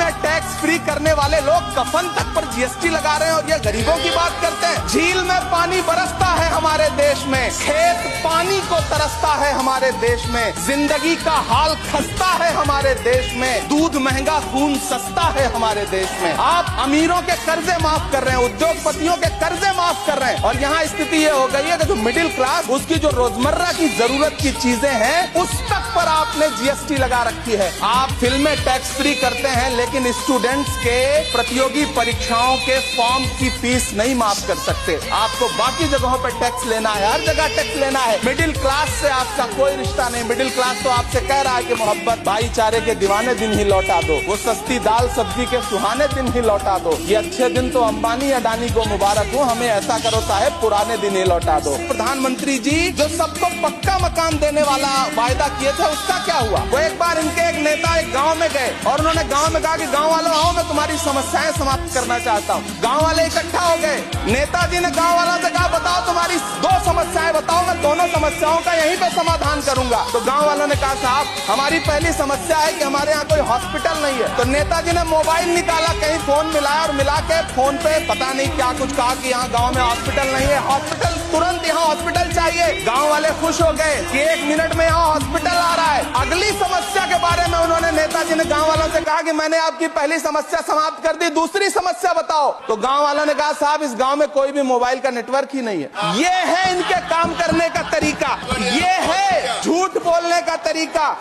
में tax free करने वाले लोग कफन तक पर जीएसटी लगा रहे हैं और ये गरीबों की बात करते हैं। झील में पानी बरसता है हमारे देश में, खेत पानी को तरसता है हमारे देश में, जिंदगी का हाल खस्ता है हमारे देश में, दूध महंगा खून सस्ता है हमारे देश में। आप अमीरों के कर्जे माफ कर रहे हैं, उद्योगपतियों के कर्जे माफ कर रहे हैं और यहाँ स्थिति ये हो गई है कि जो मिडिल क्लास, उसकी जो रोजमर्रा की जरूरत की चीजें हैं उस तक पर आपने जीएसटी लगा रखी है। आप फिल्में टैक्स फ्री करते हैं लेकिन स्टूडेंट्स के प्रतियोगी परीक्षाओं के फॉर्म की फीस नहीं माफ कर सकते। आपको बाकी जगहों पर टैक्स लेना है, हर जगह टैक्स लेना है। मिडिल क्लास से आपका कोई रिश्ता नहीं। मिडिल क्लास तो आपसे कह रहा है कि मोहब्बत भाईचारे के दीवाने दिन ही लौटा दो, वो सस्ती दाल सब्जी के सुहाने दिन ही लौटा दो। ये अच्छे दिन तो अंबानी अडानी को मुबारक हो, हमें ऐसा करो साहब पुराने दिन ही लौटा दो। प्रधानमंत्री जी जो सबको पक्का मकान देने वाला वायदा किए थे उसका क्या हुआ? वो एक बार इनके एक नेता एक गांव में गए और उन्होंने गांव में कहा कि गांव वालों आओ, मैं तुम्हारी समस्याएं समाप्त करना चाहता हूँ। गांव वाले इकट्ठा हो गए। नेताजी ने गांव वालों से कहा बताओ तुम्हारी दो समस्याएं बताओ, मैं दोनों समस्याओं का यहीं पे समाधान करूंगा। तो गांव वालों ने कहा साहब हमारी पहली समस्या है कि हमारे यहाँ कोई हॉस्पिटल नहीं है। तो नेताजी ने मोबाइल निकाला, कहीं फोन मिलाया और मिला के फोन पे पता नहीं क्या कुछ कहा कि यहाँ गांव में हॉस्पिटल नहीं है, हॉस्पिटल तुरंत यहाँ हॉस्पिटल चाहिए। गांव वाले खुश हो गए कि 1 मिनट में यहाँ हॉस्पिटल आ रहा है। अगली समस्या के बारे में उन्होंने नेताजी ने गांव वालों से कहा कि मैंने आपकी पहली समस्या समाप्त कर दी, दूसरी समस्या बताओ। तो गांव वालों ने कहा साहब इस गांव में कोई भी मोबाइल का नेटवर्क ही नहीं है। ये है इनके काम करने का तरीका, ये है झूठ बोलने का तरीका।